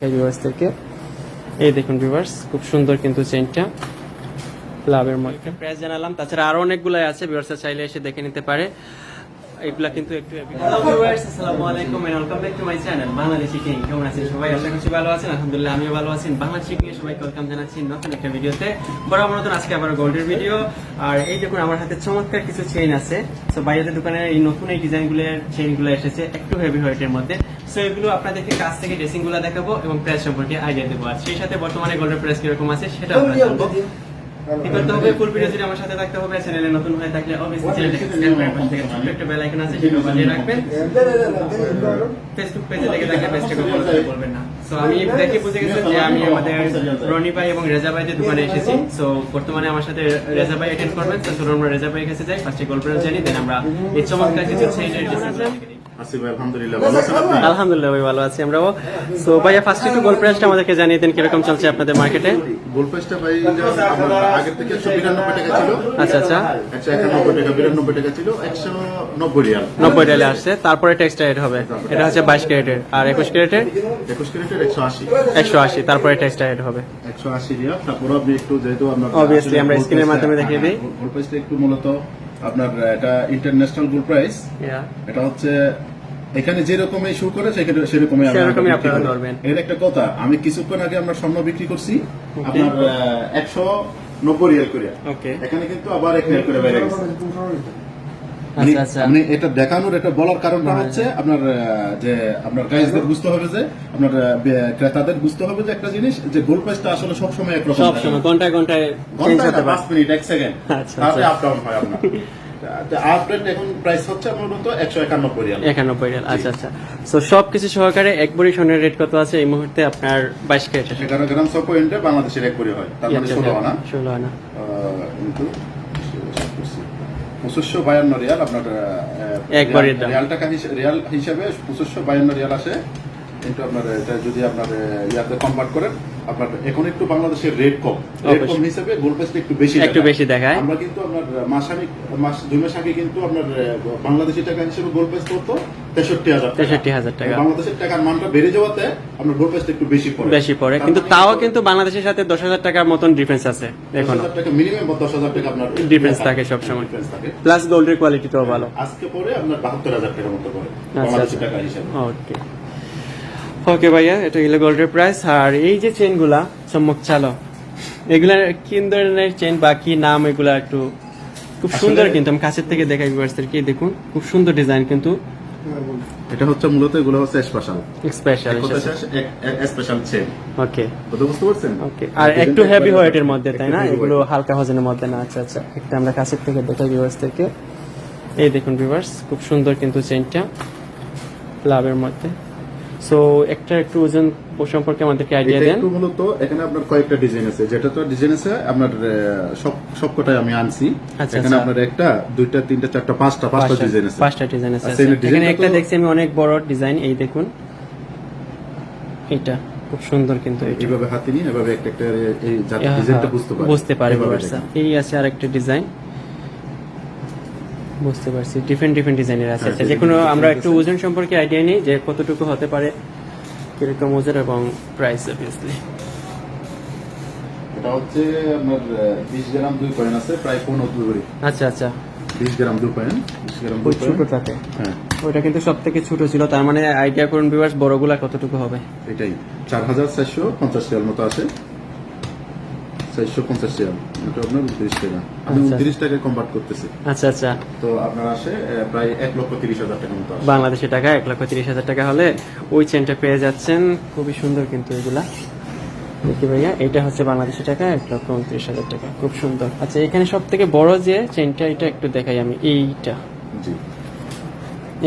Viewers থেকে এই দেখুন ভিউয়ার্স, খুব সুন্দর কিন্তু চেইনটা লাভের মধ্যে প্রাইস জানালাম। তাছাড়া আরো অনেকগুলো আছে, ভিউয়ার্স চাইলে এসে দেখে নিতে পারে। এগুলা কিন্তু একটু হ্যালো ভিউয়ার্স, আসসালামু আলাইকুম and welcome back to my channel Bangladeshi king. কেমন আছেন সবাই? আশা করছি ভালো আছেন। আলহামদুলিল্লাহ আমিও ভালো আছি। বাংলাদেশি কিং এ সবাইকে ওয়েলকাম জানাচ্ছি নতুন একটা ভিডিওতে। বরাবর মতন আজকে আবার গোল্ডের ভিডিও। আর এই দেখুন আমার হাতে চমৎকার কিছু চেইন আছে। সো বাইরের দোকানে এই নতুন এই ডিজাইনগুলোর চেইনগুলো এসেছে একটু হেভি ওয়েটের মধ্যে। সো এগুলো আপনাদেরকে কাছ থেকে ড্রেসিং গুলো দেখাবো এবং প্রাইস সম্পর্কে আইডিয়া দেবো। আর সেই সাথে বর্তমানে গোল্ডের প্রাইস কিরকম আছে সেটা আমরা জানবো। কি করতে হবে? ফুল ভিডিও যদি আমার সাথে থাকতে হবে। চ্যানেলে নতুন হয়ে থাকলে অবশ্যই চ্যানেলটাকে সাবস্ক্রাইব করে পাশে থেকে ছোট্ট একটা বেল আইকন আছে সেটা বাজিয়ে রাখবেন। ফেসবুক পেজে থেকে থাকলে পেজটাকে ফলো করতে ভুলবেন না। সো আমি দেখে বুঝে গেছি যে আমি আমাদের রনি ভাই এবং রেজা ভাইদের দোকানে এসেছি। সো বর্তমানে আমার সাথে রেজা ভাই অ্যাটেন্ড করবেন। সো চলুন আমরা রেজা ভাইয়ের কাছে যাই, ফার্স্টে গোল্ড প্রাইস জানি, দেন আমরা এই চমৎকার কিছু চেইনের ডিজাইন। আলহামদুলিল্লাহ ভাই ভালো আছি আমরাও। সো ভাইয়া ফার্স্ট একটু গোল্ড প্রাইসটা আমাদেরকে জানিয়ে দেন কিরকম চলছে আপনাদের মার্কেটে। গোল্ড প্রাইসটা ভাই আগের থেকে 192 টাকা ছিল। আচ্ছা আচ্ছা, 191 টাকা 92 টাকা ছিল, 190 রিয়াল 90 রিয়ালে আসছে। তারপরে টেক্সটা রেট হবে, এটা হচ্ছে 22 ক্যারেটের। আর 21 ক্যারেটের 21 ক্যারেটের 180 180, তারপরে টেক্সটা রেট হবে 180 রিয়াল। তারপর আপনি একটু যেহেতু আপনার অবভিয়াসলি আমরা স্ক্রিনের মাধ্যমে দেখিয়ে দিই। গোল্ড প্রাইসটা একটু মূলত আপনার এটা ইন্টারন্যাশনাল গোল্ড প্রাইস। এটা হচ্ছে এখানে যে রকমই শো করে সেরকমই আপনারা ধরবেন। এর একটা কথা, আমি কিছুক্ষণ আগে আমরা স্বর্ণ বিক্রি করছি আপনার 190 রিয়াল করে। ওকে, এখানে কিন্তু আবার 1 রিয়াল করে বেড়ে গেছে। আচ্ছা আচ্ছা, মানে এটা দেখানোর, এটা বলার কারণটা হচ্ছে আপনার যে আপনার গাইজদের বুঝতে হবে, যে আপনার ক্রেতাদের বুঝতে হবে যে একটা জিনিস, যে গোল্ড প্রাইসটা আসলে সবসময় একরকম, সবসময় ঘন্টায় ঘন্টায় চেঞ্জ হতে পারে, 5 মিনিট 1 সেকেন্ড আচ্ছা তাহলে আপ ডাউন হয় আপনার। আপডেট এখন প্রাইস হচ্ছে আপনার মতো 191 রিয়াল 91 রিয়াল। আচ্ছা আচ্ছা, সো সবকিছু সহকারে এক ভরি স্বর্ণের রেট কত আছে এই মুহূর্তে আপনার? 22 ক্যারেট 11 গ্রাম 6 পয়েন্টে বাংলাদেশের এক ভরি হয়, তার মানে 16 আনা 16 আনা কিন্তু 2552 রিয়াল আপনার এক ভরির দাম। রিয়াল টাকা রিয়াল হিসাবে 2552 রিয়াল আসে। কিন্তু আপনার এটা যদি আপনার ইয়াতে কনভার্ট করেন, আপনার এখন একটু বাংলাদেশের রেট কম হিসেবে গোল্ড প্রাইসটা একটু বেশি দেখায়। আমরা কিন্তু আপনার মাস 2 মাস আগে কিন্তু আপনার বাংলাদেশি টাকা হিসেবে গোল্ড প্রাইস করতো 63,000 টাকা। বাংলাদেশের টাকার মানটা বেড়ে যাওয়াতে আপনার গোল্ড প্রাইসটা একটু বেশি পড়ে। কিন্তু তাও কিন্তু বাংলাদেশের সাথে 10,000 টাকার মতন ডিফারেন্স আছে। এখন 10,000 টাকা মিনিমাম 10,000 টাকা আপনার ডিফারেন্স থাকে সব সময়, প্লাস গোল্ডের কোয়ালিটিটাও ভালো। আজকে পরে আপনার 72,000 টাকার মতো পড়ে বাংলাদেশি টাকা হিসেবে। ওকে ওকে ভাইয়া, এটা হলো গোল্ডের প্রাইস। আর এই যে চেইনগুলা চমক চালো, এগুলার কি ধরনের চেইন বা কি নাম এগুলা একটু খুব সুন্দর, কিন্তু আমি কাছের থেকে দেখাই ভিউয়ার্সদেরকে। দেখুন খুব সুন্দর ডিজাইন কিন্তু। এটা হচ্ছে মূলত এগুলো হচ্ছে স্পেশাল চেইন। ওকে, বুঝতে পারছেন? ওকে, আর একটু হেভি ওয়েটের মধ্যে, তাই না? এগুলো হালকা ওজনের মধ্যে না। আচ্ছা আচ্ছা, একটা আমরা কাছের থেকে দেখাই ভিউয়ার্সদেরকে। এই দেখুন ভিউয়ার্স, খুব সুন্দর কিন্তু চেইনটা লাভের মধ্যে। সো একটা একটু ওজন সম্পর্কে আমাদেরকে আইডিয়া দেন। একটু মূলত এখানে আপনার কয়েকটা ডিজাইন আছে, যেটা তো ডিজাইন আছে আপনার সবকটাই আমি আনছি। এখানে আপনার একটা, দুইটা, তিনটা, চারটা, পাঁচটা ডিজাইন আছে। 5টা ডিজাইন আছে। এখানে একটা দেখছি আমি অনেক বড় ডিজাইন, এই দেখুন এটা খুব সুন্দর কিন্তু। এইভাবে হাতে নিয়ে এভাবে একটা এই ডিজাইনটা বুঝতে পারে। এই আছে আরেকটা ডিজাইন, বুঝতে পারছি। ডিফারেন্ট ডিজাইনের আছে। আচ্ছা, যেকোনো আমরা একটু ওজন সম্পর্কে আইডিয়া নিই যে কতটুকু হতে পারে, কিরকম ওজন এবং প্রাইস। অবভিয়াসলি এটা হচ্ছে আপনার 20 গ্রাম 2 কয়েন আছে, প্রায় 15 ভরি। আচ্ছা আচ্ছা, 20 গ্রাম 2 কয়েন, 20 গ্রাম 2 কয়েন ছোটটাতে। হ্যাঁ, ওটা কিন্তু সবথেকে ছোট ছিল, তার মানে আইডিয়া করুন ভিউয়ার্স বড়গুলা কতটুকু হবে। এটাই 4450 রিয়াল মতো আছে, 450 রিয়াল। এটা আপনার 29 টাকা, আমি 29 টাকায় কনভার্ট করতেছি। আচ্ছা আচ্ছা, তো আপনার আসে প্রায় 1,30,000 টাকা মতো আসে। বাংলাদেশি টাকা 1,30,000 টাকা হলে ওই চেনটা পেয়ে যাচ্ছেন। খুবই সুন্দর কিন্তু এগুলা। দেখি ভাইয়া, এটা হচ্ছে বাংলাদেশি টাকা 1,29,000 টাকা, খুব সুন্দর। আচ্ছা, এখানে সব থেকে বড় যে চেনটা, এটা একটু দেখাই আমি। এইটা, জি,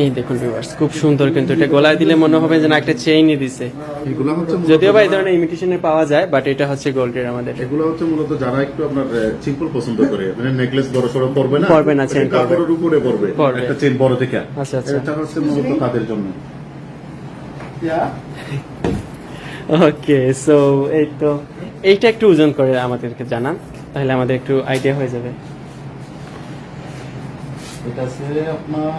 এই দেখুন ভিউয়ার্স, খুব সুন্দর কিন্তু। এটা গলায় দিলে মনে হবে যে না একটা চেইনই দিছে। এগুলো হচ্ছে যদিও বা এই ধরনের ইমিটেশনে পাওয়া যায়, বাট এটা হচ্ছে গোল্ডের আমাদের। এগুলো হচ্ছে মূলত যারা একটু আপনার সিম্পল পছন্দ করে, মানে নেকলেস বড় সড়ো পরবে না, চেইন কাপড়ের উপরে পরবে একটা চেইন বড় থেকে। আচ্ছা আচ্ছা, এটা হচ্ছে মূলত তাদের জন্য। ওকে, সো এই তো এইটা একটু ওজন করে আমাদেরকে জানান, তাহলে আমাদের একটু আইডিয়া হয়ে যাবে। এটা আছে আপনার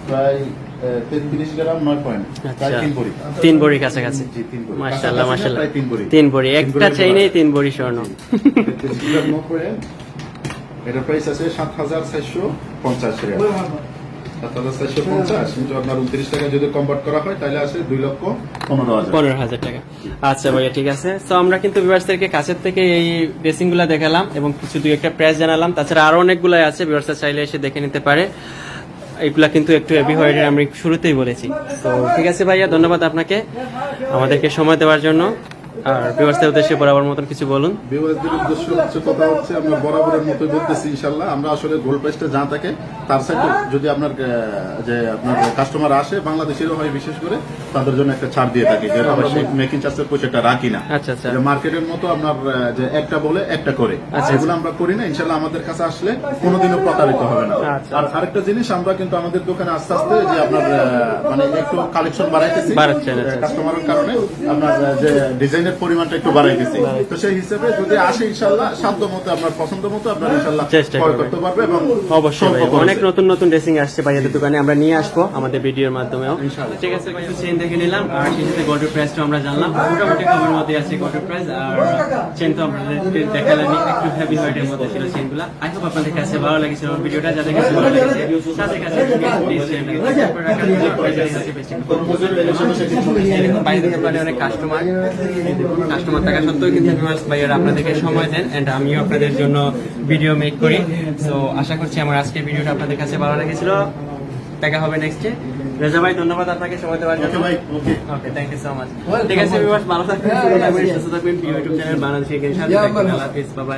প্রায় 33 গ্রাম 9 পয়েন্ট, প্রায় 3 ভরি। 3 ভরি কাছাকাছি। জি, 3 ভরি। মাশাআল্লাহ মাশাআল্লাহ, প্রায় 3 ভরি। 3 ভরি, একটা চেইনেই 3 ভরি স্বর্ণ। 33 গ্রাম 9 পয়েন্ট, এটার প্রাইস আছে 7,450 টাকা। 7,450 কিন্তু আপনার 29 টাকা যদি কনভার্ট করা হয় তাহলে আছে 2,15,000। 15,000 টাকা। আচ্ছা ভাইয়া ঠিক আছে। তো আমরা কিন্তু ভিউয়ার্সদেরকে কাছের থেকে এই ড্রেসিং গুলা দেখালাম এবং কিছু দুই একটা প্রাইস জানালাম। তাছাড়া আরো অনেকগুলাই আছে, ভিউয়ার্সরা চাইলে এসে দেখে নিতে পারে। এগুলা কিন্তু একটু হেভি হোয়াইটের, আমি শুরুতেই বলেছি। তো ঠিক আছে ভাইয়া, ধন্যবাদ আপনাকে আমাদেরকে সময় দেওয়ার জন্য। আর ভিউয়ার্সদের উদ্দেশ্যে বরাবর মতন কিছু বলুন। ভিউয়ারদের উদ্দেশ্য হচ্ছে, কথা হচ্ছে আমরা বরাবরের মতোই বলতেছি ইনশাআল্লাহ। আমরা আসলে গোল্ড প্রাইসটা যা থাকে তার সাথে যদি আপনার কাস্টমার আসে বাংলাদেশেরও হয়, বিশেষ করে তাদের জন্য একটা ছাড় দিয়ে থাকি, যেটা আমরা মেকিং চার্জের পয়সাটা রাখি না। আচ্ছা আচ্ছা। মার্কেটের মতো আপনার যে একটা বলে একটা করে, আচ্ছা, এগুলো আমরা করি না ইনশাআল্লাহ। আমাদের কাছে আসলে কোনোদিনও প্রতারিত হবে না। আচ্ছা। আর আরেকটা জিনিস, আমরা কিন্তু আমাদের দোকানে আস্তে আস্তে যে আপনার মানে একটু কালেকশন বাড়াইতেছি কাস্টমারের কারণে, আপনার যে ডিজাইনের পরিমাণটা একটু বাড়াইতেছি। তো সেই হিসেবে যদি আসে ইনশাআল্লাহ সাধ্য মতো আপনার পছন্দ মতো আপনার ইনশাআল্লাহ চেষ্টা ক্রয় করতে পারবে। এবং অবশ্যই ভাই, অনেক নতুন নতুন ড্রেসিং আসছে ভাইয়াদের দোকানে, আমরা নিয়ে আসবো আমাদের ভিডিওর মাধ্যমেও। ঠিক আছে ভাই, চেন দেখে নিলাম আর সেই সাথে গোল্ডের প্রাইসটা আমরা জানলাম। মোটামুটি কমের মধ্যে আছে গোল্ডের প্রাইস, আর চেন তো আমরা দেখালাম, একটু হেভি হোয়াইটের মধ্যে ছিল চেনগুলো। আই হোপ আপনাদের কাছে ভালো লেগেছিল ভিডিওটা। যাদের কাছে ভালো লেগেছে তাদের কাছে অনেক কাস্টমার থাকা সত্ত্বেও কিন্তু ভাইয়ারা আপনাদেরকে সময় দেন, এন্ড আমিও আপনাদের জন্য ভিডিও মেক করি। সো আশা করছি আমার আজকের ভিডিওটা আপনাদের কাছে ভালো লেগেছিল। দেখা হবে নেক্সটে। রেজা ভাই, ধন্যবাদ আপনাকে সময় দেওয়ার জন্য। ওকে, থ্যাংক ইউ সো মাচ। ঠিক আছে ভিউয়ার্স, ভালো থাকবেন, সুস্থ থাকবেন, সুস্থ থাকবেন। YouTube channel Bangladesh. আল্লাহ হাফেজ, বাই বাই।